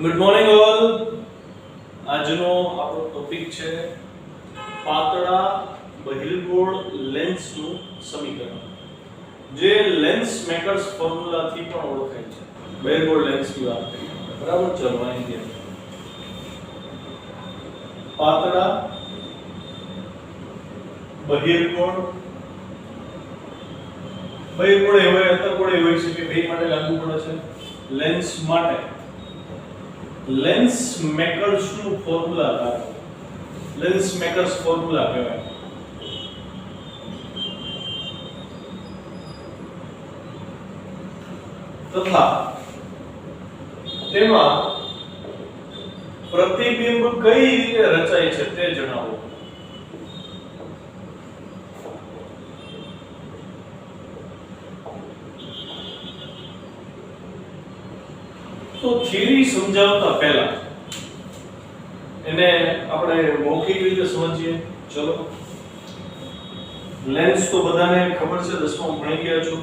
Good morning all. આજનો આપણો topic છે પાતળા બહિર્ગોળ લેન્સનું સમીકરણ, જે લેન્સ મેકર્સ ફોર્મ્યુલાથી પણ ઓળખાય છે. બહિર્ગોળ લેન્સની વાત કરીએ, બરાબર? ચલો અહીં ગયા પાતળા બહિર્ગોળ એવા અંતર્ગોળ હોય છે કે બે માટે લાગુ પડે છે. લેન્સ માટે લેન્સ મેકર્સ નું ફોર્મ્યુલા લાગે. લેન્સ મેકર્સ ફોર્મ્યુલા કહેવાય. તથા તેમાં પ્રતિબિંબ કઈ રીતે રચાય છે તે જણાવો. તો થિયરી સમજાવતા પહેલા એને આપણે મૌખિક રીતે સમજીએ. ચલો, લેન્સ તો બધાને ખબર છે, 10માં ભણી ગયા છો.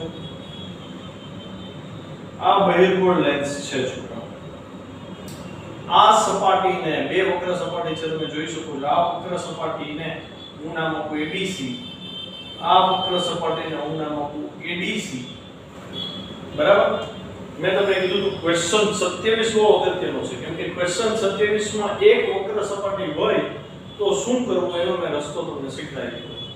આ બહિર્ગોળ લેન્સ છે છોકરાઓ. આ સપાટીને બે વક્ર સપાટી છે, તમે જોઈ શકો છો. આ વક્ર સપાટીને હું નામ આપું ABC, આ વક્ર સપાટીને હું નામ આપું ADC. બરાબર? મેં તમને કીધું હતું ક્વેશ્ચન 27 અગત્યનો છે, કેમ કે ક્વેશ્ચન 27 માં એક વક્ર સપાટી હોય તો શું કરવું એનો મેં રસ્તો તમને શીખવાડી દીધો.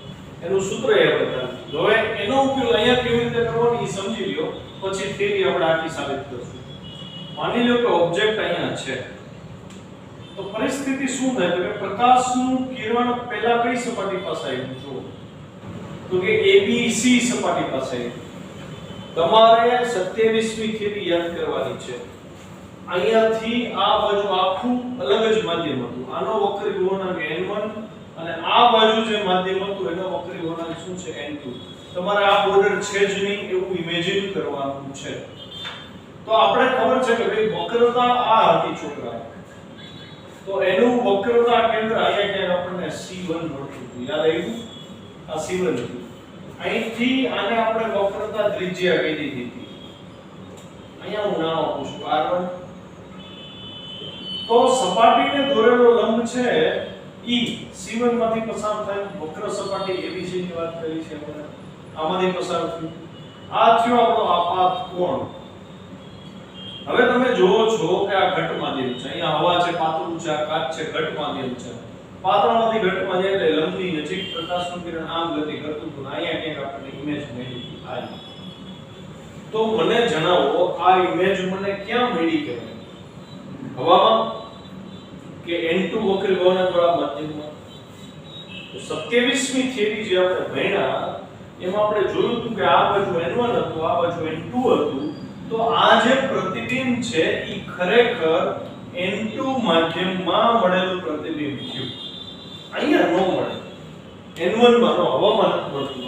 એનું સૂત્ર એ આપણે હવે એનો ઉપયોગ અહીંયા કેવી રીતે કરવાનો એ સમજી લ્યો, પછી થિયરી આપણે આખી સાબિત કરશું. માની લો કે ઓબ્જેક્ટ અહીંયા છે, તો પરિસ્થિતિ શું થાય કે પ્રકાશનું કિરણ પહેલા કઈ સપાટી પાસે આવ્યું જુઓ, તો કે ABC સપાટી પાસે આવ્યું. તમારે 27મી થિયરી યાદ કરવાની છે. અહીંયાથી આ બાજુ આખું અલગ જ માધ્યમ હતું. આનો વક્રી ગુણાંક n1 અને આ બાજુ જે માધ્યમ હતું એનો વક્રી ગુણાંક શું છે? n2. તમારે આ બોર્ડર છે જ નહીં એવું ઇમેજિન કરવાનું છે. તો આપણે ખબર છે કે ભાઈ વક્રતા આ હતી છોકરા, તો એનું વક્રતા કેન્દ્ર અહીંયા ક્યાંક આપણને C1 મળતું હતું. યાદ આવ્યું? આ C1 હતું. અહીંથી આને આપણે વક્રતા ત્રિજ્યા કહી દીધી હતી. અહીંયા હું નામ આપું છું R1. તો સપાટીને દોરેલો લંબ છે E C1 માંથી પસાર થાય. વક્ર સપાટી ABC ની વાત કરી છે આપણે, આમાંથી પસાર થયું. આ થયો આપણો આપાત કોણ. હવે તમે જોવો છો કે આ ઘટ માધ્યમ છે. અહીંયા હવા છે, પાતળું છે, આ કાચ છે, ઘટ માધ્યમ છે. પાતળામાંથી ઘટમાં જાય એટલે લંબની નજીક પ્રકાશનું કિરણ આમ ગતિ કરતું હતું. અહીંયા ક્યાંક આપણે ઇમેજ મળી આ. તો મને જણાવો આ ઇમેજ મને ક્યાં મળી કહેવાય? હવામાં કે n2 વક્રી ગુણાંકવાળા માધ્યમમાં? તો 27મી થિયરી જે આપણે ભણ્યા એમાં આપણે જોયું હતું કે આ બાજુ n1 હતું, આ બાજુ n2 હતું. તો આ જે પ્રતિબિંબ છે એ ખરેખર n2 માધ્યમમાં મળેલું પ્રતિબિંબ થયું. અહીંયા ન મળે, n1 માં નો હવામાં નથી મળતું.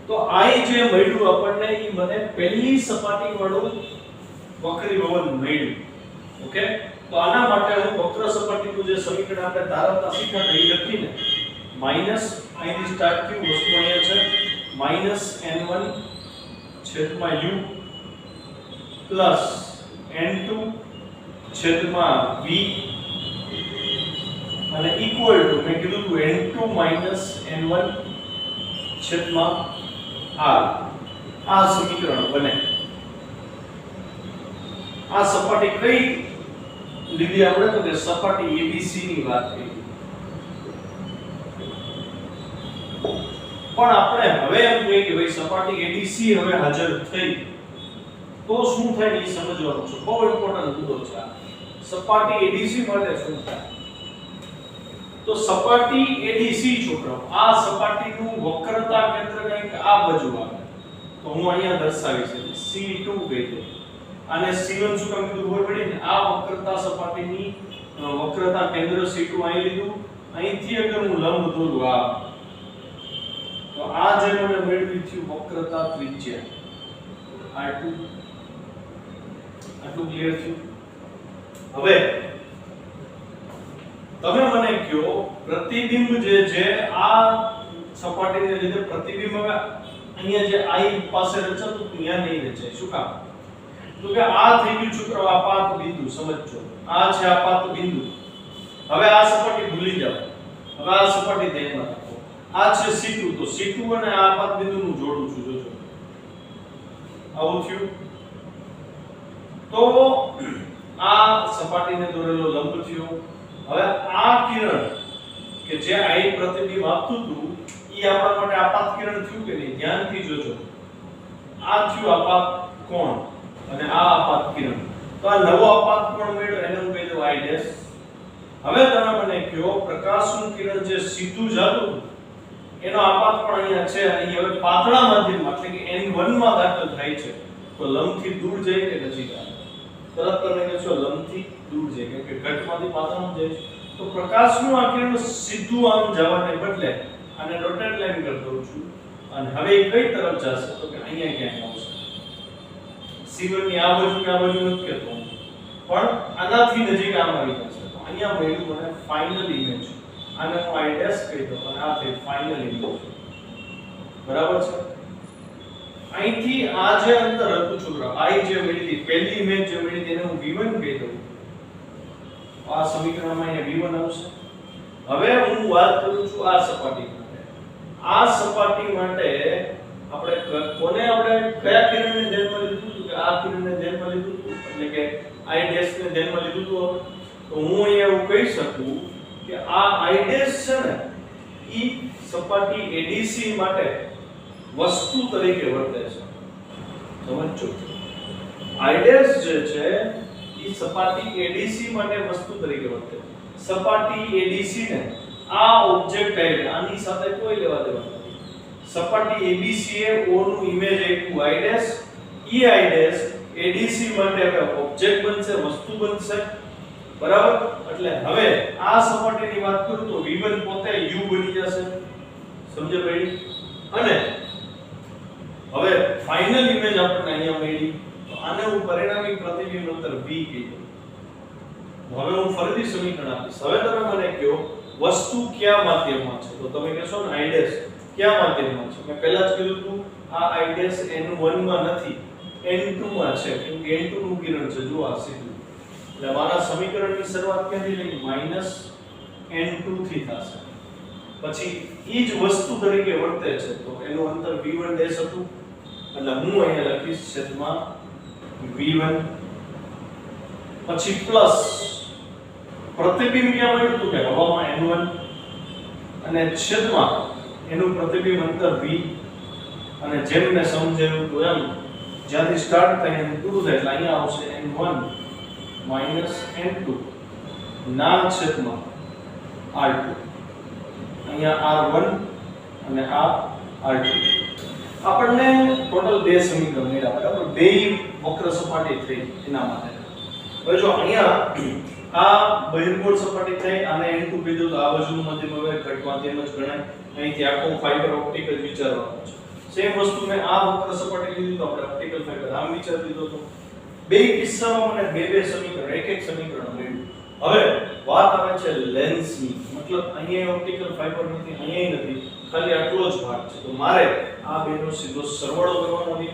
તો આ જે મળ્યું આપણને એ મને પહેલી સપાટી વાળું વક્રીભવન મળ્યું. ઓકે, તો આના માટે હું વક્ર સપાટીનું જે સમીકરણ આપણે તારવતા શીખ્યા એ લખીને માઈનસ અહીંથી સ્ટાર્ટ થયું, વસ્તુ અહીંયા છે -n1 છેદમાં u પ્લસ n2 છેદમાં v અને ઇક્વલ ટુ મેં કીધું હતું n2 n1 છેદમાં r. આ સમીકરણ બને. આ સપાટી કઈ લીધી આપણે? તો કે સપાટી ABC ની વાત કરી. પણ આપણે હવે એમ કહીએ કે ભાઈ સપાટી ADC હવે હાજર થઈ તો શું થાય એ સમજવાનું છે. બહુ ઇમ્પોર્ટન્ટ મુદ્દો છે આ. સપાટી ADC માટે શું થાય? તો સપાટી ADC છોકરાઓ, આ સપાટીનું વક્રતા કેન્દ્ર કંઈક આ બાજુ આવે. તો હું અહીંયા દર્શાવીશ C2 કહી દઉં. આને C1 શું કામ કીધું ખબર પડી ને? આ વક્રતા સપાટીની વક્રતા કેન્દ્ર C2 અહીં લીધું. અહીંથી અગર હું લંબ દોરું આ, તો આ જે મને મેળવી થયું વક્રતા ત્રિજ્યા R2. આટલું ક્લિયર થયું? હવે તમે મને કહો પ્રતિબિંબ જે છે આ સપાટીને લીધે પ્રતિબિંબ હવે અહીંયા જે I પાસે રચાતું ત્યાં નહીં રચાય. શું કામ? તો કે આ થઈ ગયું છોકરાઓ આપાત બિંદુ, સમજજો આ છે આપાત બિંદુ. હવે આ સપાટી ભૂલી જાઓ, હવે આ સપાટી ધ્યાનમાં રાખો. આ છે C2, તો C2 અને આ આપાત બિંદુનું જોડું છું, જોજો આવું થયું. તો આ સપાટીને દોરેલો લંબ થયો. હવે આ કિરણ કે જે અહીં પ્રતિબિંબ આપતું હતું ઈ આપણા માટે આપાત કિરણ થયું કે નહીં? ધ્યાનથી જોજો. આ થયું આપાત કોણ અને આ આપાત કિરણ. તો આ નવો આપાત કોણ મળ્યો એને હું કહી દઉં I ડેશ. હવે તમે મને કહો પ્રકાશનું કિરણ જે સીધું જતું એનો આપાત કોણ અહીંયા છે અને હવે પાતળા માધ્યમમાં એટલે કે N1 માં દાખલ થાય છે તો લંબથી દૂર જાય કે નજીક આવે? તરત તમે કહેશો લંબથી દૂર જાય કેમ કે ઘટમાંથી પાતળામાં જાય છે. તો પ્રકાશનું આ કિરણ સીધું આમ જવાને બદલે આને ડોટેડ લાઈન કરી દઉં છું અને હવે એ કઈ તરફ જશે તો કે અહીંયા ક્યાંક આવશે. C1 ની આ બાજુ કે આ બાજુ નથી કહેતો પણ આનાથી નજીક આમ આવી જશે. તો અહીંયા મળ્યું મને ફાઇનલ ઇમેજ. આને હું I ડેશ કહી દઉં અને આ થઈ ફાઇનલ ઇમેજ. બરાબર છે? અહીંથી આ જે અંતર હતું છોકરા I જે મળી પહેલી ઇમેજ જે મળી તેને હું V1 કહી દઉં. આ સમીકરણમાં અહીંયા V1 આવશે. હવે હું વાત કરું છું આ સપાટી માટે. આ સપાટી માટે આપણે આપણે કયા કિરણને ધ્યાનમાં લીધું હતું? કે આ કિરણને ધ્યાનમાં લીધું હતું એટલે કે I ડેશ ને ધ્યાનમાં લીધું હતું. તો હું અહીંયા એવું કહી શકું કે આ I ડેશ છે ને ઈ સપાટી ADC માટે વસ્તુ તરીકે વર્તે છે. સમજો I ડેશ જે છે ઈ સપાટી ADC માટે વસ્તુ તરીકે વર્તે છે. સપાટી ADC ને આ ઓબ્જેક્ટ આની સાથે કોઈ લેવા દેવા નથી. સપાટી ABC એ O નું ઇમેજ આપ્યું I dash, E I dash ADC માટે હવે ઓબ્જેક્ટ બનશે, વસ્તુ બનશે. બરાબર? એટલે હવે આ સપાટીની વાત કરું તો V1 પોતે U બની જશે. સમજે ભાઈ? અને હવે ફાઇનલ ઇમેજ આપણને અહીંયા મળી તો આને હું પરિણામી પ્રતિબિંબ અંતર V કહી દઉં. હવે હું ફરીથી સમીકરણ આપીશ. હવે તમે મને કહો વસ્તુ કયા માધ્યમમાં છે? તો તમે કહેશો ને I ડેશ કયા માધ્યમમાં છે? મેં પહેલા જ કીધું હતું આ I ડેશ N1 માં નથી N2 માં છે કેમ કે N2 નું કિરણ છે. જો આ સીધું એટલે મારા સમીકરણની શરૂઆત ક્યાંથી લઈ? -N2 થી થશે. પછી ઈ જ વસ્તુ તરીકે વર્તે છે તો એનું અંતર V1 ડેશ હતું એટલે હું અહીંયા લખીશ છેદમાં V1 પછી પ્લસ પ્રતિબિંબ ક્યાં મળ્યું હતું કે હવામાં N1 અને છેદમાં એનું પ્રતિબિંબ અંતર V અને જેમ મેં સમજાવ્યું તો એમ જ્યાંથી સ્ટાર્ટ થાય એનું પૂરું થાય એટલે અહીંયા આવશે N1 N2 ના છેદમાં R2. અહીંયા R1 અને આ R2. આપણને ટોટલ બે સમીકરણ મળ્યા. બરાબર? બે વક્ર સપાટી થઈ એના માટે. હવે જો અહીંયા આ બહિર્ગોળ સપાટી થઈ આને N2 કીધું તો આ બાજુનું માધ્યમ હવે ઘટ માધ્યમ જ ગણાય. અહીંથી આખું ફાઇબર ઓપ્ટિક જ વિચારવાનું છે. સેમ વસ્તુ મેં આ વક્ર સપાટી લીધી તો આપણે ઓપ્ટિકલ ફાઇબર આમ વિચાર લીધો તો બે કિસ્સામાં મને બે સમીકરણ એક સમીકરણ મળ્યું. હવે વાત આવે છે લેન્સની. મતલબ અહીંયા ઓપ્ટિકલ ફાઇબર નથી, અહીંયા નથી, ખાલી આટલો જ ભાગ છે. તો મારે આ બેનો સીધો સરવાળો કરવાનો છે.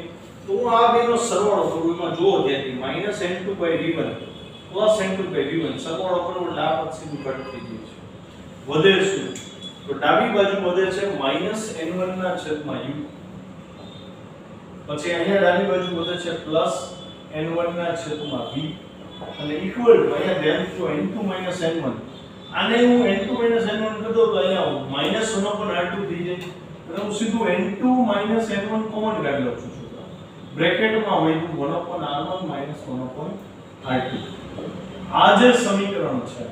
તો હું આ બેનો સરવાળો કરું એમાં જુઓ ધ્યાનથી -N2/V1 +N2/V1 સરવાળો કરું એટલે આ પદ સીધું કટ થઈ જાય છે. વધે શું? તો ડાબી બાજુ વધે છે -N1 ના છેદમાં U. પછી અહીંયા ડાબી બાજુ વધે છે +N1 ના છેદમાં V અને ઇક્વલ ટુ અહીંયા ધ્યાન તો N2 - N1. આને હું N2 - N1 કરી દઉં તો અહીંયા -1/R2 થઈ જાય. એટલે હું સીધું N2 - N1 કોમન કાઢી લઉં છું. બ્રેકેટમાં હોય તો 1/R1 - 1/R2. આ જે સમીકરણ છે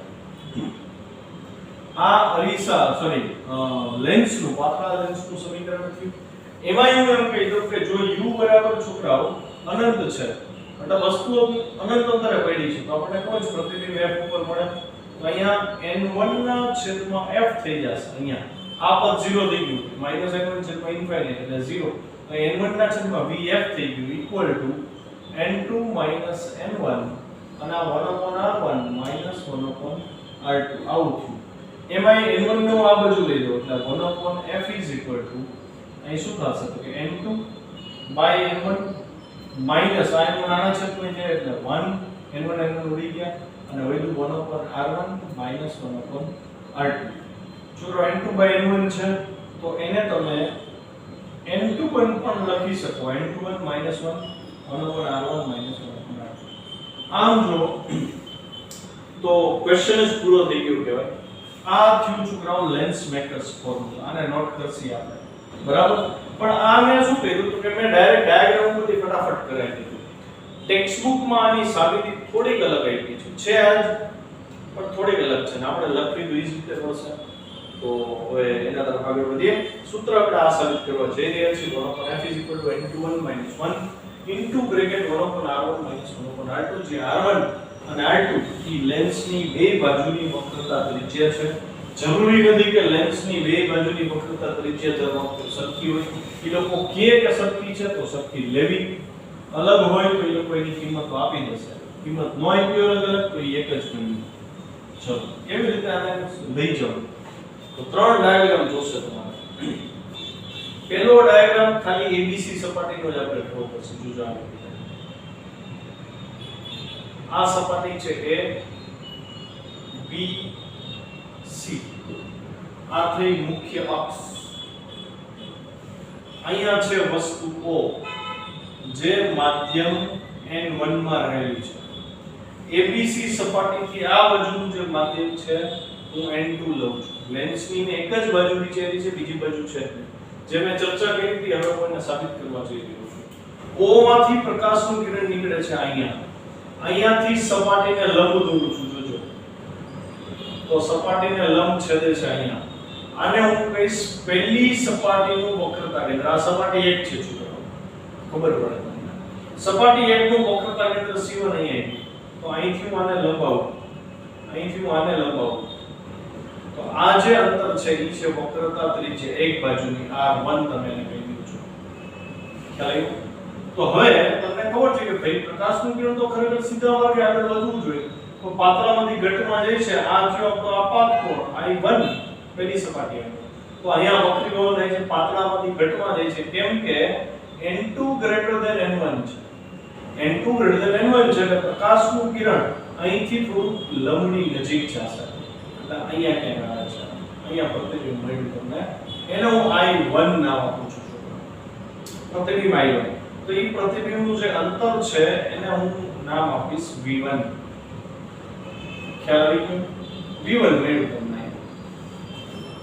આ અરીસા લેન્સનું પાતળા લેન્સનું સમીકરણ થયું. એમાં હું એમ કહી દઉં કે જો U બરાબર છોકરાઓ અનંત છે એટલે વસ્તુઓ અનંત અંતરે પડી છે તો આપણે કોઈ જ પ્રતિબિંબ F ઉપર મળે. તો અહીંયા N1 ના છેદમાં F થઈ જશે. અહીંયા આ પદ 0 થઈ ગયું -N1 છેદમાં ઇન્ફાઇનાઇટ એટલે 0. તો N1 ના છેદમાં VF થઈ ગયું ઇક્વલ ટુ N2 - N1 અને આ 1/R1 - 1/R2 આવું થયું. એમાં N1 નો આ બાજુ લઈ લો એટલે 1/F અહીં શું થશે તો કે N2/N1 માઈનસ આ એનું નાના છેદમાં છે એટલે 1 n1 ઉડી ગયા અને વધ્યું 1/r1 માઈનસ 1/r2. છોકરો n2/n1 છે તો એને તમે n21 પણ લખી શકો. n21 -1 1/r1 -1/r2. આમ જો તો ક્વેશ્ચન જ પૂરો થઈ ગયો કહેવાય. આ થયું છોકરાઓ લેન્સ મેકર્સ ફોર્મ્યુલા. આને નોટ કરશી આપણે, બરાબર. પણ આ મેં શું કર્યું તો કે મેં ડાયરેક્ટ ડાયાગ્રામ બધી ફટાફટ કરાવી દીધું. ટેક્સ્ટ બુકમાં આની સાબિતી થોડીક અલગ આવી છે આજ, પણ થોડીક અલગ છે ને આપણે લખવી તો એ જ રીતે પડશે. તો હવે એના તરફ આગળ વધીએ. સૂત્ર આપણે આ સાબિત કરવા જઈ રહ્યા છીએ. 1/f = n21 - 1 into bracket 1/r1 - 1/r2, જે r1 અને r2 ઈ લેન્સની બે બાજુની વક્રતા ત્રિજ્યા છે. જરૂરી નથી કે લેન્સની બે બાજુની વક્રતા ત્રિજ્યા દર વખતે સરખી હોય. એ લોકો કહે કે સરખી છે તો સરખી લેવી, અલગ હોય તો એ લોકો એની કિંમત આપી દેશે. કિંમત ન આપી અલગ અલગ તો એ એક જ ગણી. ચલો કેવી રીતે આને લઈ જવું? તો ત્રણ ડાયાગ્રામ જોશે તમારે. પહેલો ડાયાગ્રામ ખાલી ABC સપાટીનો જ આપણે ડ્રો કરશું. જોજો આ સપાટી છે A B C. આ થઈ મુખ્ય અક્ષ. અહીંયા છે વસ્તુ O જે માધ્યમ n1 માં રહેલી છે. ABC સપાટીથી આ બાજુનું જે માધ્યમ છે હું n2 લઉં છું. લેન્સની ને એક જ બાજુ વિચારી છે, બીજી બાજુ છે જે મેં ચર્ચા કરી હતી. હવે કોઈને સાબિત કરવા જઈ રહ્યો છું. O માંથી પ્રકાશનું કિરણ નીકળે છે અહીંયાથી સપાટીને લંબ દોરું છું. જોજો તો સપાટીને લંબ છેદે છે અહીંયા. આને હું કહીશ પહેલી સપાટીનું વક્રતા કેન્દ્ર. આ સપાટી 1 છે છોકરાઓ, ખબર પડે તમને. સપાટી 1 નું વક્રતા કેન્દ્ર C1 અહીં આવ્યું તો અહીંથી હું આને લંબાવું, અહીંથી હું આને લંબાવું તો આ જે અંતર છે એ છે વક્રતા ત્રિજ્યા એક બાજુની r1 તમે એને કહી દો છો. ખ્યાલ આવ્યો? તો હવે તમને ખબર છે કે ભાઈ પ્રકાશનું કિરણ તો ખરેખર સીધા માર્ગે આગળ વધવું જોઈએ. તો પાતળામાંથી ઘટમાં જાય છે. આ થયો આપણો આપાત કોણ I1 પહેલી સપાટી. તો અહીંયા વક્રીભવન થાય છે, પાતળામાંથી ઘટમાં જાય છે. કેમ કે n2 n1 છે. n2 n1 છે એટલે પ્રકાશનું કિરણ અહીંથી થોડું લંબની નજીક જશે. એટલે અહીંયા ક્યાં આવે છે, અહીંયા પ્રતિબિંબ મળ્યું તમને. એને હું I1 નામ આપું છું. પ્રતિબિંબ I1. તો એ પ્રતિબિંબનું જે અંતર છે એને હું નામ આપીશ V1. ખ્યાલ આવી ગયો? V1 મળ્યું તમને.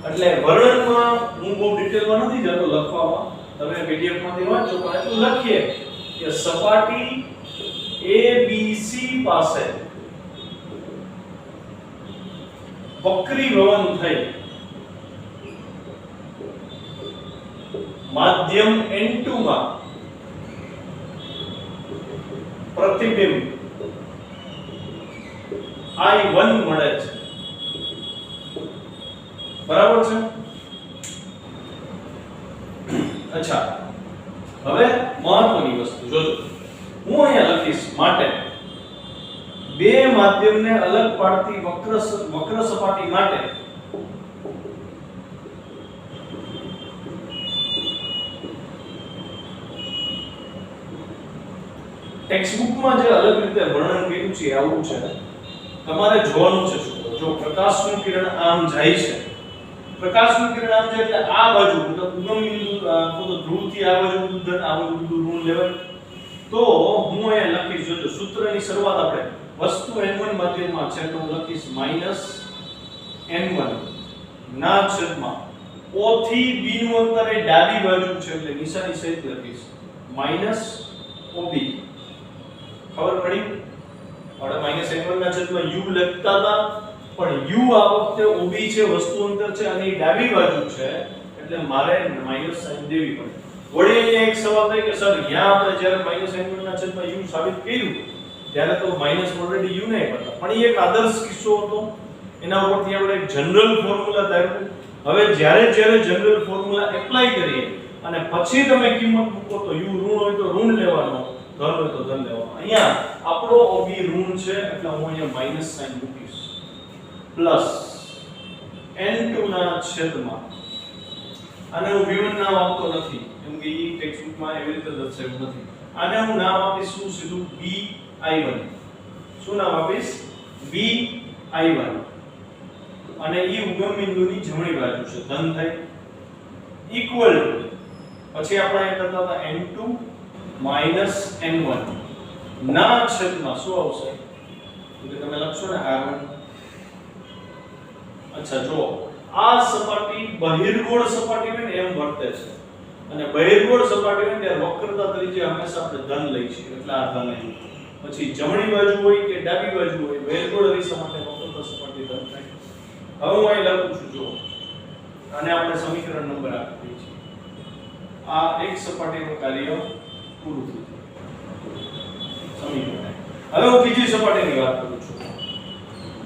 એટલે વર્ણનમાં હું બહુ ડિટેલમાં નથી જતો લખવામાં, તમે PDF માંથી વાંચો, પણ એટલું લખીએ કે સપાટી ABC પાસે વક્રીભવન થઈ માધ્યમ n2 માં પ્રતિબિંબ I1 મળે છે. બરાબર છે? અચ્છા, હવે મહત્વની વસ્તુ જોજો. હું અહીંયા લખીશ માટે બે માધ્યમને અલગ પાડતી વક્ર સપાટી માટે ટેક્સ્ટ બુકમાં જે અલગ રીતે વર્ણન કર્યું છે આવું છે. તમારે જોવાનું છે છોકરો. જો પ્રકાશનું કિરણ આમ જાય છે, પ્રકાશનું કિરણ આમ જાય એટલે આ બાજુ મતલબ ઉગમ બિંદુ તો ધ્રુવથી આ બાજુ ધન આ બાજુ ઋણ લેવાય. તો હું અહીંયા લખીશ, જોજો સૂત્રની શરૂઆત આપણે વસ્તુ n1 માધ્યમમાં છે તો હું લખીશ -n1 ના છેદમાં O થી B નું અંતર એ ડાબી બાજુ છે એટલે નિશાની સહિત લખીશ -OB. ખબર પડી? આપણે -n1 ના છેદમાં u લખતા હતા, પણ u આ વખતે OB છે, વસ્તુ અંતર છે અને એ ડાબી બાજુ છે એટલે મારે માઈનસ સાઈન દેવી પડે. વળી અહીંયા એક સવાલ થાય કે સર અહીંયા આપણે જ્યારે -n1 ના છેદમાં u સાબિત કર્યું ત્યારે તો માઈનસ ઓલરેડી u નહીં હતા, પણ એ એક આદર્શ કિસ્સો હતો. એના ઉપરથી આપણે એક જનરલ ફોર્મ્યુલા ધાર્યું. હવે જ્યારે જનરલ ફોર્મ્યુલા એપ્લાય કરીએ અને પછી તમે કિંમત મૂકો તો u ઋણ હોય તો ઋણ લેવાનો, ધન હોય તો ધન લેવાનો. અહીંયા આપણો OB ઋણ છે એટલે હું અહીંયા માઈનસ સાઈન મૂકીશ પ્લસ n2 ના છેદમાં, અને હું v1 નામ આપતો નથી કેમ કે ઈ ટેક્સ્ટ બુકમાં એવી રીતે દર્શાવ્યું નથી. આને હું નામ આપીશ શું સીધું bi1. શું નામ આપીશ? bi1. અને ઈ ઉગમ બિંદુની જમણી બાજુ છે, ધન થાય ઇક્વલ ટુ પછી આપણે એ કરતા હતા n2 n1 ના છેદમાં શું આવશે? એટલે તમે લખશો ને r1. અચ્છા જો આ સપાટી બહિર્ગોળ સપાટી હોય ને એમ વર્તે છે, અને બહિર્ગોળ સપાટી હોય ત્યારે વક્રતા તરીકે હંમેશા આપણે ધન લઈશું, એટલે આ ધન આવ્યું. પછી જમણી બાજુ હોય કે ડાબી બાજુ હોય, બહિર્ગોળ રેખા માટે વક્રતા સપાટી ધન થાય. હવે હું અહીં લખું છું જો, અને આપણે સમીકરણ નંબર આપી દઈએ છીએ. આ એક સપાટીનું કાર્ય પૂરું થઈ ગયું. સમીકરણ. હવે હું બીજી સપાટીની વાત કરું છું.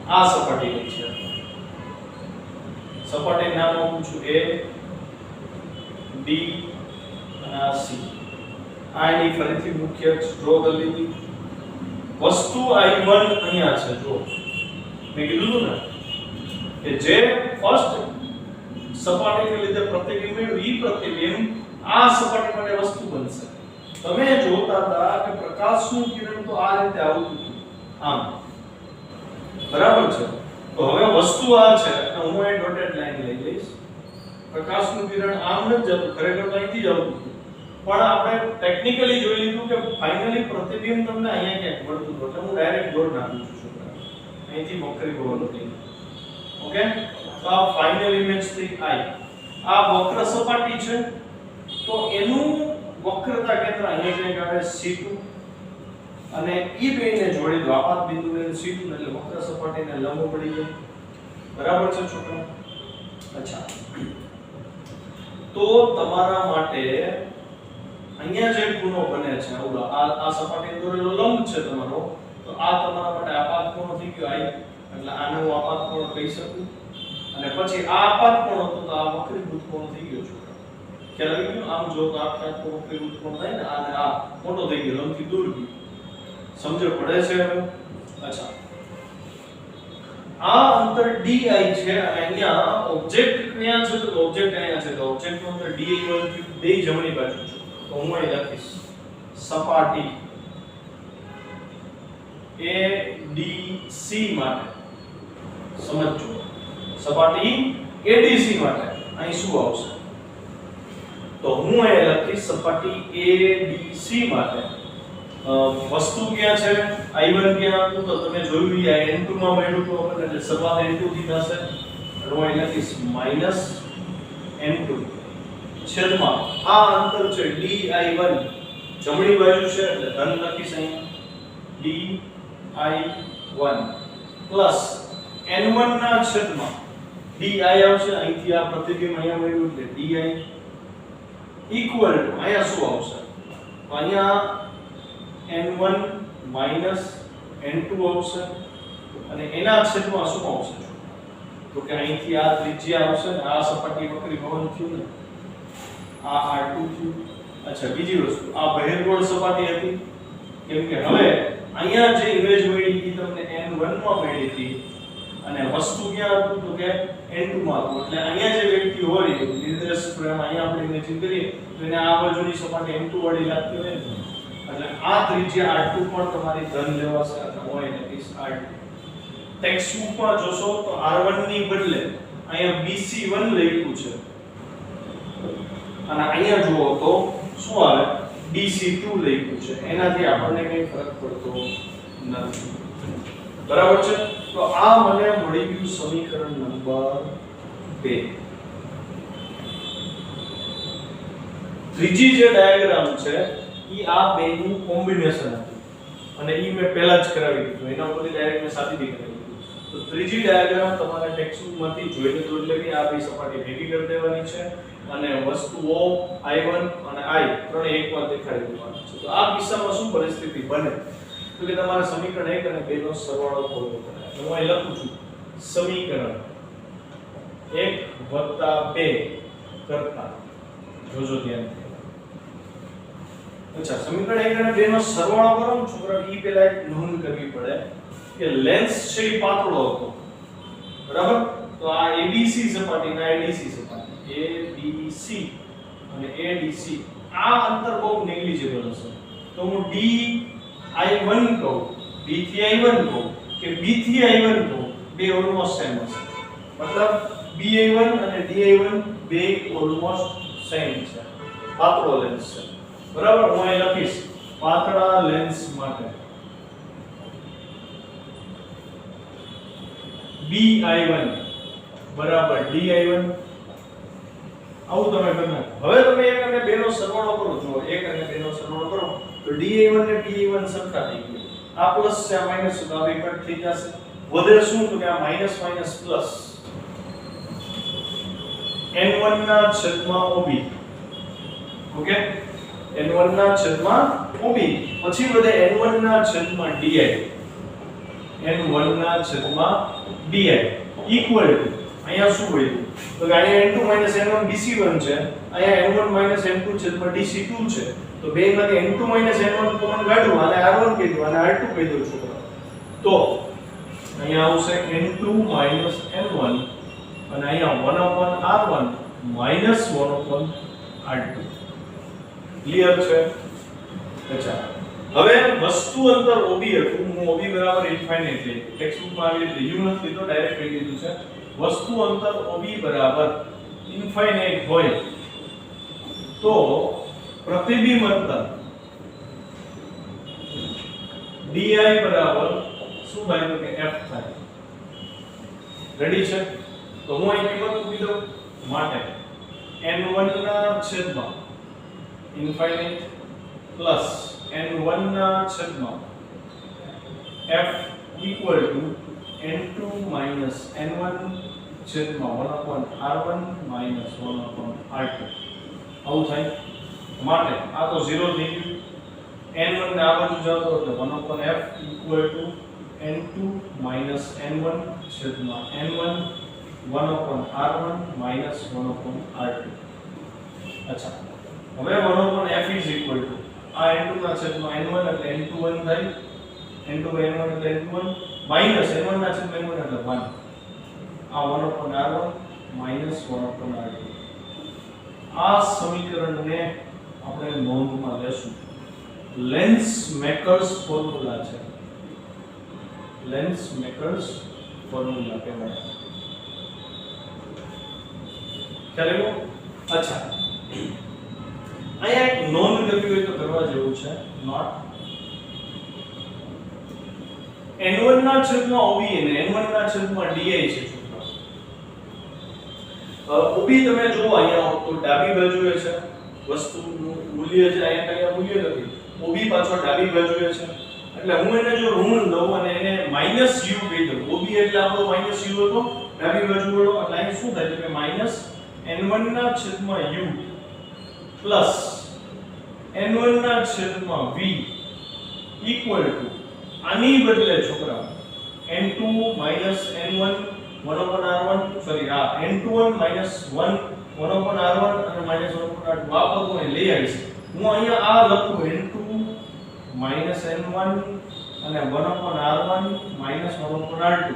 આ સપાટીની છે. સપાટીનું નામ આપું છું A, B અને આ C. આ એની ફરીથી મુખ્ય અક્ષ ડ્રો કરી લીધી. વસ્તુ I1 અહીંયા છે જો. મેં કીધું હતું ને કે જે ફર્સ્ટ સપાટીને લીધે પ્રતિબિંબ મળ્યું, ઈ પ્રતિબિંબ આ સપાટી માટે વસ્તુ બનશે. તમે જોતા હતા કે પ્રકાશનું કિરણ તો આ રીતે આવતું હતું, આમ. બરાબર છે? તો હવે વસ્તુ આ છે, એટલે હું અહીં ડોટેડ લાઈન લઈ લઈશ. પ્રકાશનું કિરણ આમ ન જતું, ખરેખર તો અહીંથી જ આવતું હતું. પણ આપણે ટેકનિકલી જોઈ લીધું કે ફાઇનલી પ્રતિબિંબ તમને અહીંયા ક્યાંક મળતું હતું, એટલે હું ડાયરેક્ટ દોર નાખું છું છોકરા. અહીંથી વક્રી ગોળ થઈ. ઓકે? તો આ ફાઇનલ ઇમેજ થઈ I. આ વક્ર સપાટી છે, તો એનું વક્રતા કેન્દ્ર અહીંયા ક્યાંક આવે C2, અને ઈ બેને જોડી દો આપાત બિંદુને C2, એટલે વક્ર સપાટીને લંબ પડી જાય. બરાબર છે છોકરા? અચ્છા, તો તમારા માટે અહીંયા જે ખૂણો બને છે, આ સપાટી દોરેલો લંબ છે તમારો, તો આ તમારા માટે આપાત ખૂણો થઈ ગયો I, એટલે આને હું આપાત ખૂણો કહી શકું. અને પછી આ આપાત ખૂણો હતો તો આ વક્રીભૂત ખૂણો થઈ ગયો છોકરા. ખ્યાલ આવી ગયો? આમ જો તો આ વક્રીભૂત ખૂણો થાય ને, આને આ મોટો થઈ ગયો, લંબથી દૂર ગયો. સમજો પડે છે હવે? અચ્છા, આ અંતર di છે, અને અહીંયા ઓબ્જેક્ટ ક્યાં છે? તો ઓબ્જેક્ટ અહીંયા છે, તો ઓબ્જેક્ટનું અંતર di1 થયું, બે જમણી બાજુ છે. તો હું અહીં લખીશ સપાટી ADC માટે. સમજો, સપાટી ADC માટે અહીં શું આવશે? તો હું અહીં લખીશ સપાટી ADC માટે. વસ્તુ ક્યાં છે? I1 ક્યાં હતું? તો તમે જોયું આ n2 માં મળ્યું તો આપણને, એટલે શરૂઆત n2 થી થશે. હું અહીં લખીશ -n2 છેદમાં આ અંતર છે di1, જમણી બાજુ છે એટલે ધન લખીશ અહીં di1 પ્લસ n1 ના છેદમાં di આવશે, અહીંથી આ પ્રતિબિંબ અહીંયા મળ્યું એટલે di ઇક્વલ ટુ અહીંયા શું આવશે? તો અહીંયા n1 n2 આવશે, અને એના છેદમાં શું આવશે? તો કે અહીંથી આ ત્રિજ્યા આવશે ને, આ સપાટી વક્રી ભવન થયું ને, આ r2 થયું. અચ્છા, બીજી વસ્તુ, આ બહિર્ગોળ સપાટી હતી, કેમ કે હવે અહીંયા જે ઇમેજ મળી હતી તમને n1 માં મળી હતી, અને વસ્તુ ક્યાં હતું? તો કે n2 માં હતું. એટલે અહીંયા જે વ્યક્તિ હોય નિર્દેશ પ્રેમ અહીંયા આપણે ઇમેજિન કરીએ તો એને આ બાજુની સપાટી n2 વાળી લાગતી હોય ને, એટલે આ ત્રિજ્યા r2 પણ તમારી ધન લેવાશે, એટલે હોય ને is r2. ટેક્સ્ટબુકમાં જોશો તો r1 ની બદલે અહીંયા bc1 લખ્યું છે, અને અહીંયા જુઓ તો શું આવે? bc2 લખ્યું છે. એનાથી આપણને કઈ ફરક પડતો નથી. બરાબર છે? તો આ મને મળી ગયું સમીકરણ નંબર 2. ત્રીજી જે ડાયાગ્રામ છે ઈ આ બેનું કોમ્બિનેશન હતું, અને ઈ મેં પહેલા જ કરાવી દીધું, એના ઉપરથી ડાયરેક્ટ મેં સાબિતી કરી દીધું. તો ત્રીજી ડાયાગ્રામ તમારે ટેક્સ્ટબુકમાંથી જોઈને તો એટલે કે આ બે સપાટી ભેગી કરી દેવાની છે, અને વસ્તુઓ I1 અને I ત્રણે એકવાર દેખાડી દેવાના છે. તો આ કિસ્સામાં શું પરિસ્થિતિ બને? તો કે તમારે સમીકરણ 1 અને 2 નો સરવાળો કરવો પડે. હું અહીં લખું છું સમીકરણ 1 + 2 કરતા, જોજો ધ્યાનથી. અચ્છા, સમીકરણ 1 અને 2 નો સરવાળો કરો ને છોકરા, ઈ પહેલા એક નોંધ કરવી પડે કે લેન્સ છે એ પાતળો હતો. બરાબર? તો આ ABC સપાટી અને ADC સપાટી, ABC અને ADC, આ અંતર બહુ નેગ્લિજિબલ હશે. તો હું di1 કહું, b થી i1 કહું કે b થી i1 કહું, બે ઓલમોસ્ટ સેમ હશે. મતલબ bi1 અને di1 બે ઓલમોસ્ટ સેમ છે. પાતળો લેન્સ છે. બરાબર. હું અહીં લખીશ પાતળા લેન્સ માટે bi1 બરાબર di1. આવું તમે કરી નાખો. હવે તમે 1 અને 2 નો સરવાળો કરો. જો 1 અને 2 નો સરવાળો કરો તો di1 ને di1 સરખા થઈ ગયા. આ પ્લસ છે, આ માઈનસ છે, તો આ બે કટ થઈ જશે. વધે શું? તો કે આ માઈનસ માઈનસ પ્લસ n1 ના છેદમાં OB. ઓકે, n1 ના છેદમાં OB. પછી વધે n1 ના છેદમાં di, n1 ના છેદમાં di ઇક્વલ ટુ અહીંયા શું હોય તો કે અહીંયા n2 n1 dc1 છે, અહીંયા n1 n2 છેદમાં dc2 છે. તો બેમાંથી n2 n1 કોમન કાઢવું અને r1 કહી દો અને r2 કહી દો છોકરા. તો અહીંયા આવશે n2 n1 અને અહીંયા 1/r1 1/r2. ક્લિયર છે? અચ્છા, હવે વસ્તુ અંતર OB હતું. હું OB બરાબર ઇન્ફાઇનાઇટ લઈ. ટેક્સ્ટબુકમાં આવી રીતે યુ નથી લીધો, ડાયરેક્ટ લઈ લીધું છે. વસ્તુ અંતર OB બરાબર ઇન્ફાઇનાઇટ હોય તો પ્રતિબિંબ અંતર di બરાબર શું થાય તો કે f થાય. રેડી છે? તો હું અહીં કિંમત મૂકી દઉં. માટે n1 ના છેદમાં ઇન્ફાઇનાઇટ પ્લસ n1 ના છેદમાં f equal to n2 n1 છેદમાં 1/r1 1/r2. આવું થાય. માટે આ તો 0 થઈ ગયું. n1 ને આ બાજુ જાવ તો 1/f equal to n2 n1 છેદમાં n1 1/r1 1/r2. અચ્છા, હવે 1/f ઇઝ ઇક્વલ ટુ આ n2 ના છેદમાં n1 એટલે n21 થાય, n2 n1 એટલે n21 માઈનસ n1 ના છેદમાં n1 એટલે 1. આ 1/r1 1/r2. આ સમીકરણને આપણે નોંધમાં લેશું. લેન્સ મેકર્સ ફોર્મ્યુલા છે. લેન્સ મેકર્સ ફોર્મ્યુલા કહેવાય. ખ્યાલ આવ્યો? અચ્છા, અહીંયા એક નોંધ કરવી હોય તો કરવા જેવું છે. નોટ n1 ના છેદમાં OB અને n1 ના છેદમાં di છે. OB તમે જુઓ અહીંયા તો ડાબી બાજુએ છે. વસ્તુનું મૂલ્ય છે, અહીંયા મૂલ્ય નથી. OB પાછળ ડાબી બાજુએ છે. એટલે હું એને જો ઋણ લઉં અને એને -u કહી દઉં. OB એટલે આપણો -u હતો, ડાબી બાજુ વાળો. એટલે અહીં શું થાય તો કે n1 ના છેદમાં u પ્લસ n1 ના છેદમાં v ઇક્વલ ટુ આની બદલે છોકરા n2 n1 1/r1 સોરી આ n21 1 1/r1 અને -1/r2 આ પદ હું લઈ આવીશ. હું અહીંયા આ લખું n2 n1 અને 1/r1 1/r2.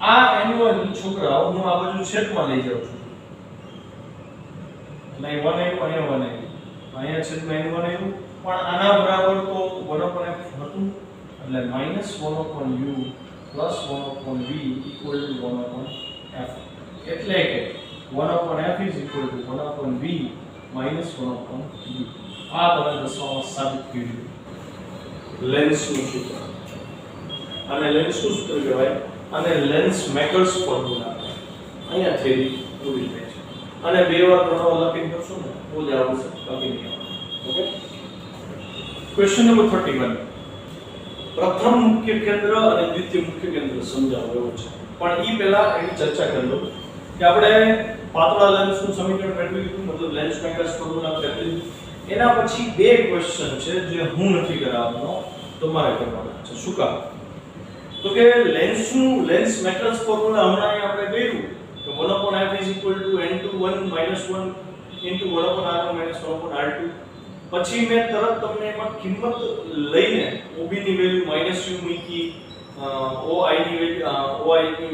આ n1 છોકરાઓ હું આ બાજુ છેદમાં લઈ જાઉં છું. નહીં 1 આવ્યું, અહીંયા 1 આવ્યું, અહીંયા છેદમાં n1 આવ્યું, પણ આના બરાબર તો 1/f હતું. એટલે -1/u plus 1/v equal to 1/f. એટલે કે 1/f is equal to 1/v minus 1/u. આ તમે દસવામાં સાબિત કર્યું. લેન્સનું સૂત્ર. અને લેન્સનું સૂત્ર કહેવાય અને લેન્સ મેકર્સ ફોર્મ્યુલા. અહીંયા થિયરી પૂરી થાય છે. અને બે વાર ત્રણ વાર લખીને કરશો ને તો જ આવશે, બાકી નહીં આવે. Okay, question number 31. પ્રથમ મુખ્ય કેન્દ્ર અને દ્વિતીય મુખ્ય કેન્દ્ર સમજાવો એવો છે. પણ ઈ પહેલા એની ચર્ચા કરી લો કે આપણે પાતળા લેન્સનું સમીકરણ મેળવી લીધું, મતલબ લેન્સ મેકર્સ ફોર્મ્યુલા મેળવી લીધું. એના પછી બે ક્વેશ્ચન છે જે હું નથી કરાવવાનો, તમારે કરવાના છે. શું કામ? તો કે લેન્સ મેકર્સ ફોર્મ્યુલા હમણાં અહીં આપણે કર્યું કે 1/f n21 1 1/r1 1/r2. પછી મેં તરત તમને એમાં કિંમત લઈને OB ની વેલ્યુ -u મૂકી, OI ની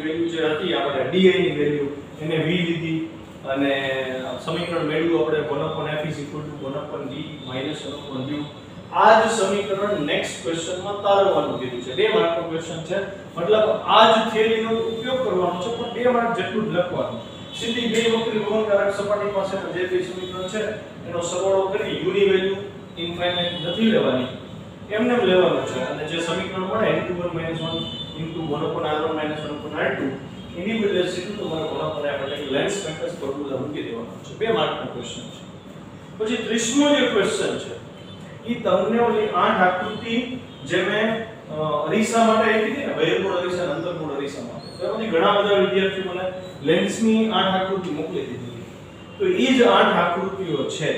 વેલ્યુ જે હતી આપણે DI ની વેલ્યુ એને v લીધી અને સમીકરણ મેળવ્યું આપણે 1/f 1/d -1/u. આ જ સમીકરણ નેક્સ્ટ ક્વેશ્ચનમાં તારવવાનું કીધું છે. 2 માર્કનો ક્વેશ્ચન છે, મતલબ આ જ થિયરીનો ઉપયોગ કરવાનો છે, પણ 2 માર્ક જેટલું જ લખવાનું. સીધી બે વક્રી ભવનકારક સપાટી પાસેના જે બે સમીકરણ છે એનો સરવાળો કરી u ની વેલ્યુ ઇન્ફાઇનાઇટ નથી લેવાની, એમને એમ લેવાનું છે. અને જે સમીકરણ મળે n2 1 1/r1 1/r2 એની બદલે સીધું તમારે 1/r એટલે કે લેન્સ મેટ્રિક્સ ફોર્મ્યુલા મૂકી દેવાનો છે. 2 માર્કનો ક્વેશ્ચન છે. પછી 30મો જે ક્વેશ્ચન છે ઈ તમને ઓલી 8 આકૃતિ જે મેં અરીસા માટે આપી હતી ને, બહિર્ગોળ અરીસા અને અંતર્ગોળ અરીસા માટે, તો એમાંથી ઘણા બધા વિદ્યાર્થીઓ મને લેન્સની 8 આકૃતિ મોકલી દીધી. તો ઈ જ 8 આકૃતિઓ છે,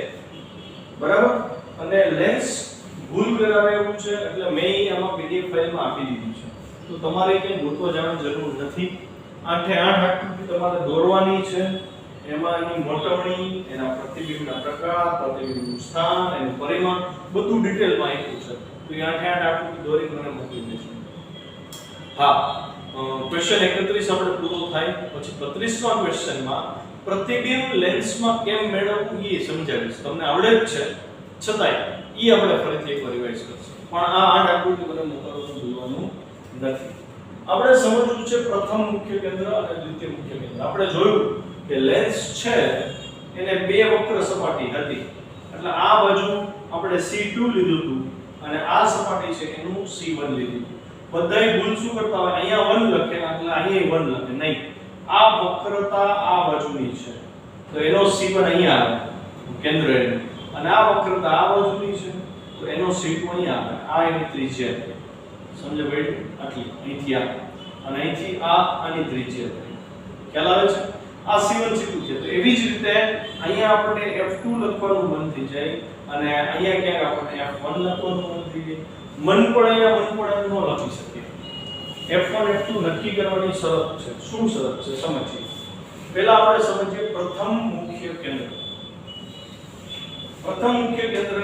બરાબર. અને લેન્સ ભૂલ કરાવે એવું છે એટલે મેં આમાં પીડીએફ ફાઇલમાં આપી દીધી છે, તો તમારે કંઈ ગોતવા જવાની જરૂર નથી. 8 એ 8 આકૃતિ તમારે દોરવાની છે. એમાં એની મોટવણી, એના પ્રતિબિંબના પ્રકાર, પ્રતિબિંબનું સ્થાન, એનું પરિમાણ બધું ડિટેલમાં આપ્યું છે. તો એ 8 એ 8 આકૃતિ દોરી મને મોકલી દેજો. હા, ક્વેશ્ચન 31 આપણે પૂરો થાય પછી 32મા ક્વેશ્ચનમાં પ્રતિબિંબ લેન્સમાં કેમ મેળવવું એ સમજાવીશ. તમને આવડે જ છે છતાંય ઈ આપણે ફરીથી એકવાર રિવાઇઝ કરશું. પણ આ 8 આકૃતિ મને મોકલવાનું ભૂલવાનું નથી. આપણે સમજવું છે પ્રથમ મુખ્ય કેન્દ્ર અને દ્વિતીય મુખ્ય કેન્દ્ર. આપણે જોયું કે લેન્સ છે એને બે વક્ર સપાટી હતી, એટલે આ બાજુ આપણે C2 લીધું હતું અને આ સપાટી છે એનું C1 લીધું. બધાય ભૂલ શું કરતા હોય, અહીંયા 1 લખે એટલે અહીંયા 1 લખે નહીં. આ વક્રતા આ બાજુની છે તો એનો C1 અહીંયા આવે કેન્દ્ર એનું, અને આ વક્રતા આ બાજુની છે તો એનો C2 અહીંયા આવે. આ એની ત્રિજ્યા છે, સમજો ભાઈ, આટલી અહીંથી આ અને અહીંથી આ આની ત્રિજ્યા છે. ખ્યાલ આવે છે? આ C1 C2 છે. તો એવી જ રીતે અહીંયા આપણે F2 લખવાનું મન થઈ જાય અને અહીંયા ક્યાંક આપણે F1 લખવાનું મન થઈ જાય. મન પણ અહીંયા મન પણ ન લખી શકીએ. F1 F2 નક્કી કરવાની શરત છે. શું શરત છે સમજીએ. પહેલા આપણે સમજીએ પ્રથમ મુખ્ય કેન્દ્ર. પ્રથમ મુખ્ય કેન્દ્ર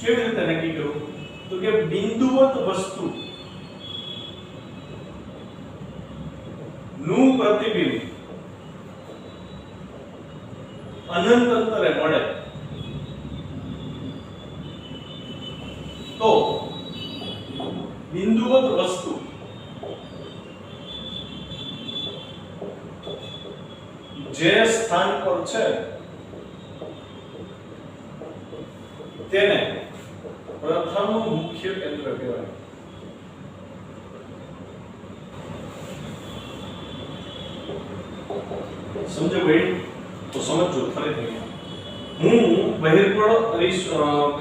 કેવી રીતે નક્કી કરવું? તો કે બિંદુવત વસ્તુ નું પ્રતિબિંબ અનંત અંતરે મળે તો બિંદુવત વસ્તુ જે સ્થાન પર છે તેને પ્રથમ મુખ્ય કેન્દ્ર કહેવાય. સમજો ભાઈ? તો સમજો ફરીથી. હું બહિર્ગોળ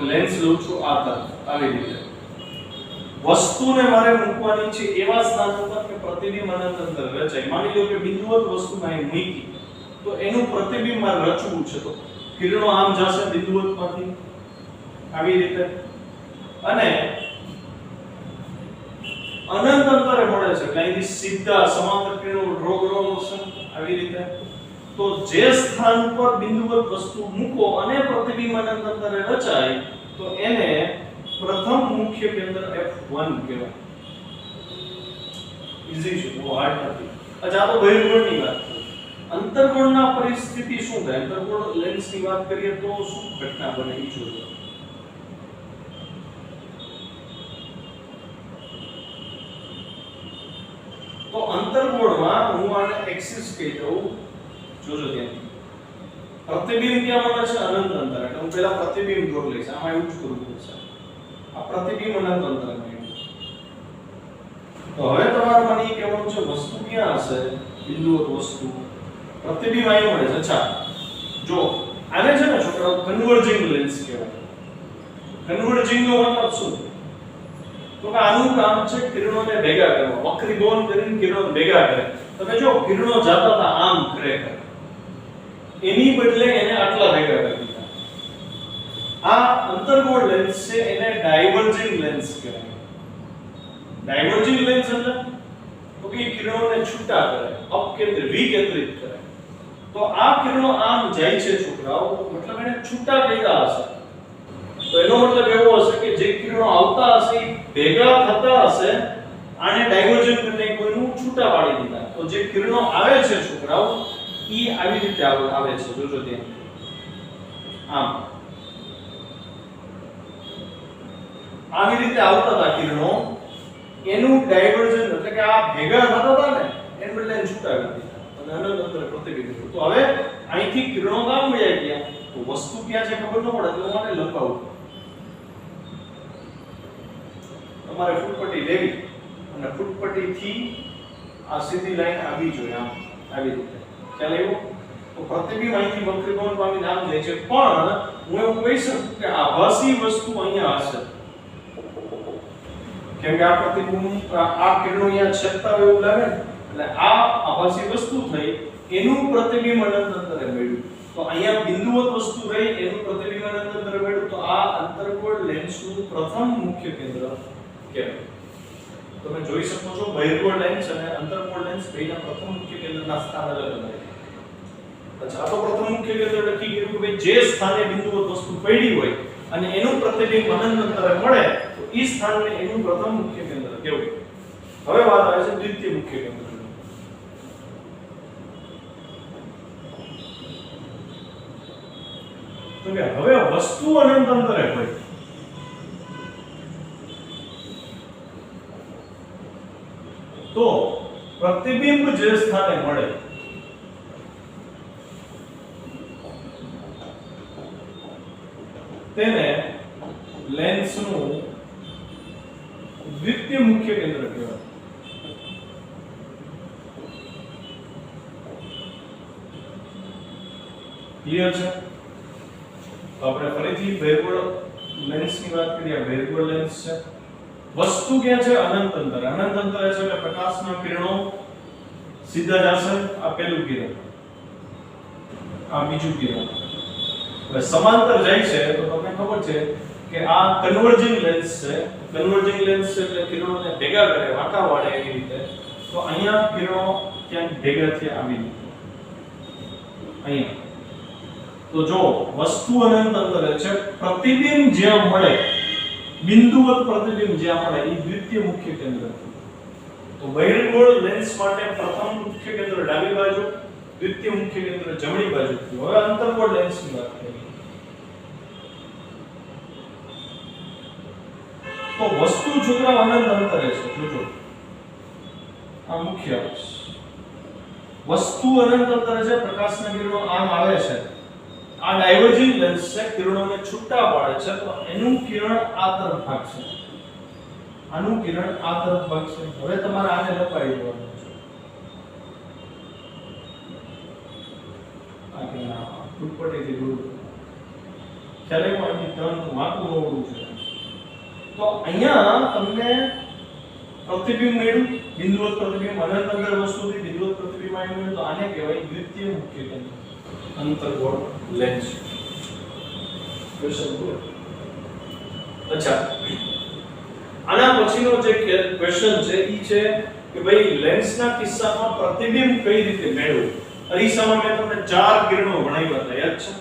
લેન્સ લઉં છું આ તરફ આવી રીતે. વસ્તુને મારે મૂકવાની છે એવા સ્થાન ઉપર કે પ્રતિબિંબ અનંત અંતરે રચાય. માની લો કે બિંદુવત વસ્તુમાં અહીં મૂકી તો એનું પ્રતિબિંબ મારે રચવું છે, તો કિરણો આમ જશે બિંદુવતમાંથી આવી રીતે અને અનંત અંતરે મળે છે, અહીંથી સીધા સમાંતર કિરણો ડ્રો મોશન આવી રીતે. તો જે સ્થાન પર બિંદુવત વસ્તુ મૂકો અને પ્રતિબિંબ અનંત અંતરે રચાય તો એને પ્રથમ મુખ્ય કેન્દ્ર F1 કહેવાય. ઈઝી છે, બહુ હાર્ડ નથી. અચ્છા, આ તો બહિર્ગોળની વાત છે. અંતર્ગોળના પરિસ્થિતિ શું થાય? અંતર્ગોળ લેન્સની વાત કરીએ તો શું ઘટના બને એ જોજો. તો અંતર્ગોળમાં હું આને એક્સિસ કહી દઉં. જોજો ત્યાં પ્રતિબિંબ ક્યાં મળે છે? અનંત અંતરે. એટલે હું પહેલા પ્રતિબિંબ દોર લઈશ. આમાં એવું જ કરવું પડશે. આ પ્રતિબિંબ અનંત અંતરે મળ્યું. તો હવે તમારે મને એ કહેવાનું છે વસ્તુ ક્યાં હશે? બિંદુવત વસ્તુ પ્રતિબિંબ અહીં મળે છે. અચ્છા, જો આને છે ને છોકરાઓ કન્વર્જિંગ લેન્સ કહેવાય. કન્વર્જિંગ નો મતલબ શું? તો કે આનું કામ છે કિરણોને ભેગા કરવા. વક્રીભવન કરીને કિરણો ભેગા કરે. તમે જો કિરણો જાતા હતા આમ ખરેખર, એની બદલે એને આટલા ભેગા કરી દીધા. આ અંતર્ગોળ લેન્સ છે, એને ડાયવર્જિંગ લેન્સ કહેવાય. ડાયવર્જિંગ લેન્સ એટલે તો કે કિરણોને છૂટા કરે, અપકેન્દ્રિત વિકેન્દ્રિત કરે. તો આ કિરણો આમ જાય છે છોકરાઓ, મતલબ એને છૂટા કર્યા હશે. તો એનો મતલબ એવો હશે કે જે કિરણો આવતા હશે એ ભેગા થતા હશે, આને ડાયવર્જન્ટ કરીને કોઈનું છૂટા પાડી દીધા. તો જે કિરણો આવે છે છોકરાઓ ઈ આવી રીતે આવે છે. જોજો ત્યાં આમ આવી રીતે આવતા હતા કિરણો, એનું ડાયવર્જન એટલે કે આ ભેગા થતા હતા ને એને બદલે છૂટા કરી દીધા અને અનંત અંતરે પ્રતિબિંબ થયું. તો હવે અહીંથી કિરણો કામ વયા ગયા તો વસ્તુ ક્યાં છે ખબર ન પડે એટલે માટે લંબાવું. તમારે ફૂટપટ્ટી લેવી અને ફૂટપટ્ટીથી આ સીધી લાઈન આવી જોઈએ આમ આવી રીતે. ખ્યાલ આવ્યો? તો પ્રતિબિંબ અહીંથી વક્રીભવન પામીને આમ જાય છે, પણ હું એવું કહી શકું કે આભાસી વસ્તુ અહીંયા હશે કેમ કે આ પ્રતિબિંબ આ કિરણો અહીંયા છેદતા હોય એવું લાગે ને એટલે આ આભાસી વસ્તુ થઈ એનું પ્રતિબિંબ અનંત અંતરે મળ્યું. તો અહીંયા બિંદુવત વસ્તુ રહી એનું પ્રતિબિંબ અનંત અંતરે મળ્યું. તો આ અંતર્ગોળ લેન્સનું પ્રથમ મુખ્ય કેન્દ્ર કહેવાય. તમે જોઈ શકો છો બહિર્ગોળ લેન્સ અને અંતર્ગોળ લેન્સ બેના પ્રથમ મુખ્ય કેન્દ્રના સ્થાન અલગ અલગ. અચ્છા, આ તો પ્રથમ મુખ્ય કેન્દ્ર નક્કી કર્યું કે ભાઈ જે સ્થાને બિંદુવત વસ્તુ પડી હોય અને એનું પ્રતિબિંબ અનંત અંતરે મળે તો એ સ્થાનને એનું પ્રથમ મુખ્ય કેન્દ્ર કહેવાય. હવે વાત આવે છે દ્વિતીય મુખ્ય કેન્દ્ર. તો કે હવે વસ્તુ અનંત અંતરે હોય તો પ્રતિબિંબ જે સ્થાને મળે તેને લેન્સનું દ્વિતીય મુખ્ય કેન્દ્ર કહેવાય. ક્લિયર છે? તો આપણે ફરીથી બહિર્ગોળ લેન્સની વાત કરીએ. બહિર્ગોળ લેન્સ છે, વસ્તુ ક્યાં છે? અનંત અંતરે. અનંત અંતરે છે એટલે પ્રકાશના કિરણો સીધા જશે. આ પહેલું કિરણ, આ બીજું કિરણ. હવે સમાંતર જાય છે તો તમને ખબર છે કે આ કન્વર્જિંગ લેન્સ છે. કન્વર્જિંગ લેન્સ એટલે કિરણોને ભેગા કરે, વાંકા વાળે એવી રીતે. તો અહીંયા કિરણો ક્યાંક ભેગા થયા આવી રીતે અહીંયા. તો જો વસ્તુ અનંત અંતરે છે, પ્રતિબિંબ જ્યાં મળે, બિંદુવત પ્રતિબિંબ જ્યાં મળે એ દ્વિતીય મુખ્ય કેન્દ્ર. તો બહિર્ગોળ લેન્સ માટે પ્રથમ મુખ્ય કેન્દ્ર ડાબી બાજુ, દ્વિતીય મુખ્ય કેન્દ્ર જમણી બાજુ. હવે અંતર્ગોળ લેન્સની વાત કરીએ. તો વસ્તુ છોકરા અનંત અંતરે છે. જોજો આ મુખ્ય અક્ષ. વસ્તુ અનંત અંતરે છે, પ્રકાશના કિરણો આમ આવે છે. આ ડાયવર્જિંગ લેન્સ છે, કિરણોને છૂટા પાડે છે. તો એનું કિરણ આ તરફ ભાગશે, આનું કિરણ આ તરફ ભાગશે. હવે તમારે આને લંબાવી દેવાનું છે. આ કિરણ ફૂટપટ્ટીથી દૂર ચાલે કોઈ ટર્ન વાંકું હોવું છે. તો અહીંયા તમને પ્રતિબિંબ મળ્યું, બિંદુવત પ્રતિબિંબ. અનંત અંતર વસ્તુથી બિંદુવત પ્રતિબિંબ આવ્યું તો આને કહેવાય દ્વિતીય મુખ્ય કેન્દ્ર, અંતર્ગોળ લેન્સ. અચ્છા, આના પછીનો જે ક્વેશ્ચન છે ઈ છે કે ભાઈ લેન્સના કિસ્સામાં પ્રતિબિંબ કઈ રીતે મેળવવું. અરીસામાં મેં તમને 4 કિરણો ભણાવ્યા હતા, યાદ છે?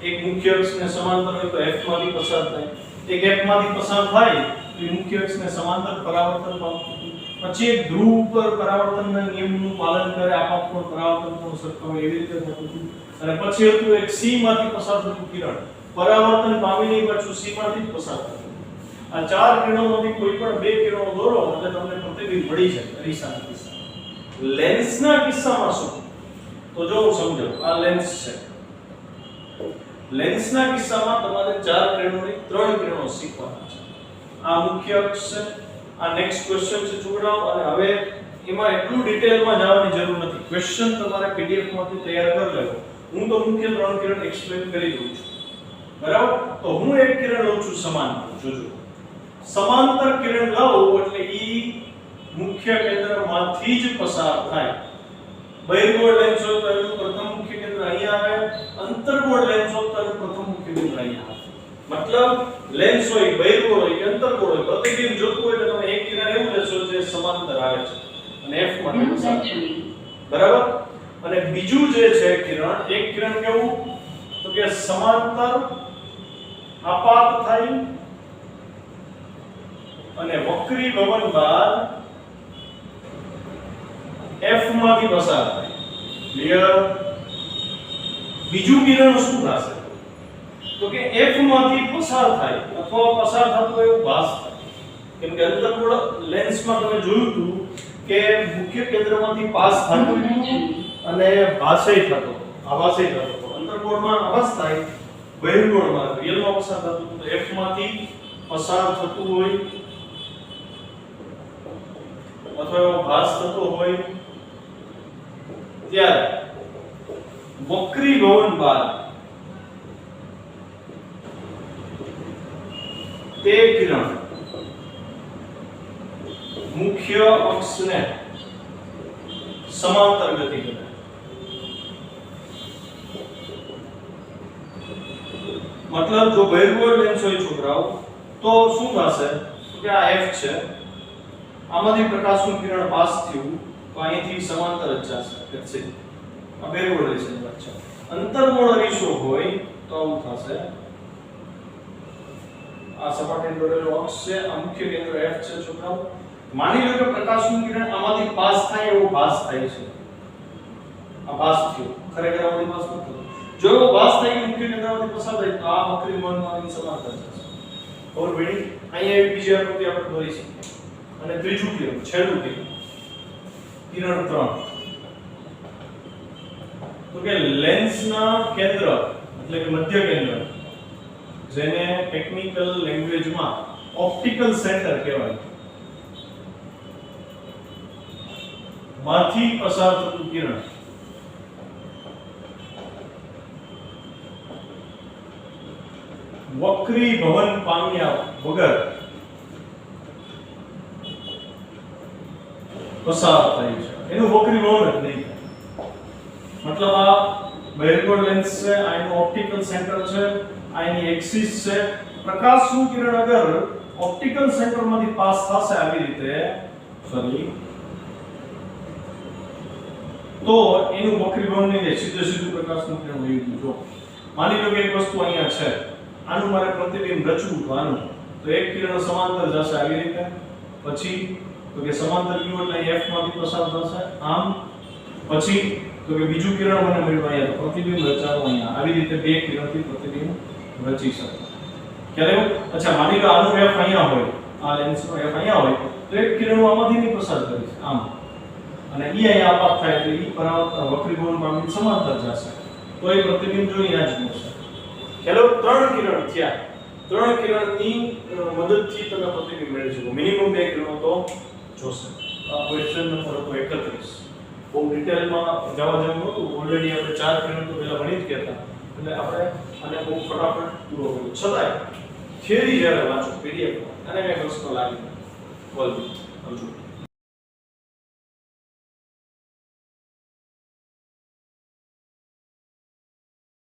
એક મુખ્ય અક્ષને સમાંતર હોય તો f માંથી પસાર થાય, એક f માંથી પસાર થાય તો મુખ્ય અક્ષને સમાંતર પરાવર્તન પામતું. પછી એક ધ્રુવ ઉપર પરાવર્તનના નિયમનું પાલન કરે, આપોઆપ પણ પરાવર્તન પણ સરખા હોય એવી રીતે થતું હતું. અને પછી હતું એક c માંથી પસાર થતું કિરણ, પરાવર્તન પામીને પાછું c માંથી પસાર થતું. આ 4 કિરણોમાંથી કોઈ પણ 2 કિરણો દોરો એટલે તમને પ્રતિબિંબ મળી જાય અરીસાના કિસ્સામાં. લેન્સના કિસ્સામાં શું? તો જો હું સમજાવું. આ લેન્સ છે. લેન્સના કિસ્સામાં તમારે 4 કિરણોની 3 કિરણો શીખવાના છે. આ મુખ્ય અક્ષ છે. આ નેક્સ્ટ ક્વેશ્ચન છે છોકરાઓ. અને હવે એમાં એટલું ડિટેલમાં જવાની જરૂર નથી. ક્વેશ્ચન તમારે પીડીએફ માંથી તૈયાર કરી લેવો. હું તો મુખ્ય 3 કિરણ એક્સપ્લેન કરી દઉં છું, બરાબર? તો હું એક કિરણ લઉં છું સમાંતર. જોજો, સમાંતર કિરણ લઉં એટલે ઈ મુખ્ય કેન્દ્રમાંથી જ પસાર થાય. બહિર્ગોળ લેન્સ હોય તો એનું પ્રથમ મુખ્ય કેન્દ્ર અહીંયા આવે, અંતર્ગોળ લેન્સ હોય તો એનું પ્રથમ મુખ્ય કેન્દ્ર અહીંયા આવે. મતલબ લેન્સ હોય, બહિર્ગોળ હોય કે અંતર્ગોળ હોય, પ્રતિબિંબ જોતું હોય એટલે તમે એક કિરણ એવું લેશો જે સમાંતર આવે છે અને f માટે પસાર થાય, બરાબર? અને બીજું જે છે કિરણ, એક કિરણ કેવું તો કે સમાંતર આપાત થાય અને વક્રીભવન બાદ f માંથી પસાર થાય. ક્લિયર? બીજું કિરણ શું થશે તો કે f માંથી પસાર થાય અથવા પસાર થતું એવું ભાસ થાય. કેમ કે અંતર્ગોળ લેન્સમાં તમે જોયું હતું કે મુખ્ય કેન્દ્રમાંથી પાસ થતું અને ભાષય થતો, આભાસય થતો. અંતર્ગોળમાં આભાસ થાય, બહિર્ગોળમાં રિયલમાં પસાર થતું. તો f માંથી પસાર થતું હોય અથવા એવો ભાસ થતો હોય ત્યારે વક્રીભવન બાદ તે કિરણ મુખ્ય અક્ષને સમાંતર ગતિ કરે. મતલબ જો બહિર્ગોળ લેન્સ હોય છોકરાઓ તો શું થશે કે આ f છે, આમાંથી પ્રકાશનું કિરણ પાસ થયું તો અહીંથી સમાંતર જ જશે. આ બહિર્ગોળ લેન્સની વાત છે. અંતર્ગોળ અરીસો હોય તો આવું થશે. આ સપાટી દોરેલો અક્ષ છે, આ મુખ્ય કેન્દ્ર f છે છોકરાઓ. માની લો કે પ્રકાશનું કિરણ આમાંથી પાસ થાય એવો ભાસ થાય છે. આ ભાસ થયો, ખરેખર આમાંથી પાસ ન થયો. જો એવો ભાસ થાય કે મુખ્ય કેન્દ્રમાંથી પસાર થાય તો આ વક્રીભવનમાં સમાંતર જશે. ખબર પડી? અહીંયા એક બીજી આકૃતિ આપણે દોરી છે. અને ત્રીજું કિરણ, છેલ્લું કિરણ 3. તો કે લેન્સના કેન્દ્ર એટલે કે મધ્ય કેન્દ્ર, જેને ટેકનિકલ લેંગ્વેજમાં ઓપ્ટિકલ સેન્ટર કહેવાય, માંથી પસાર થતું કિરણ વક્રીભવન પામ્યા વગર પસાર થાય છે. એનું વક્રીભવન જ નહીં થાય. મતલબ આ બહિર્ગોળ લેન્સ છે, આ એનું ઓપ્ટિકલ સેન્ટર છે, આ એની એક્સિસ છે. પ્રકાશનું કિરણ અગર ઓપ્ટિકલ સેન્ટરમાંથી પાસ થશે આવી રીતે સોરી તો એનું વક્રીભવન નહીં થાય, સીધું પ્રકાશનું કિરણ વહી ગયું. જો માની લો કે એક વસ્તુ અહીંયા છે, આનું મારે પ્રતિબિંબ રચવું તો આનું, તો એક કિરણ સમાંતર જશે આવી રીતે, પછી તો કે સમાંતર ગયું એટલે f માંથી પસાર થશે આમ, પછી તો કે બીજું કિરણ મને મળ્યું અહીંયા, તો પ્રતિબિંબ રચાયું અહીંયા. આવી રીતે બે કિરણથી પ્રતિબિંબ રચી શકે. ખ્યાલ આવ્યો? અચ્છા, માની લો આનું f અહીંયા હોય, આ લેન્સનો f અહીંયા હોય, તો એક કિરણ આમાંથી નહીં પસાર કરી છે આમ, અને ઈ અહીંયા આપાત થાય એટલે ઈ પરાવર્તન વક્રીભવન પામીને સમાંતર જશે, તો એ પ્રતિબિંબ જો અહીંયા જ મળશે. ખ્યાલ? 3 કિરણ થયા. 3 કિરણની મદદથી તમે પ્રતિબિંબ મેળવી શકો. મિનિમમ 2 કિરણો તો જોશે. આ ક્વેશ્ચન નંબર 31. બહુ ડિટેલમાં જવા જેવું નહોતું. ઓલરેડી આપણે 4 કિરણ તો પહેલા ભણી જ ગયા હતા, એટલે આપણે આને બહુ ફટાફટ પૂરો કર્યો. છતાંય થિયરી જ્યારે વાંચો PDF અને મેં પ્રશ્ન લાવી બોલ આવજો.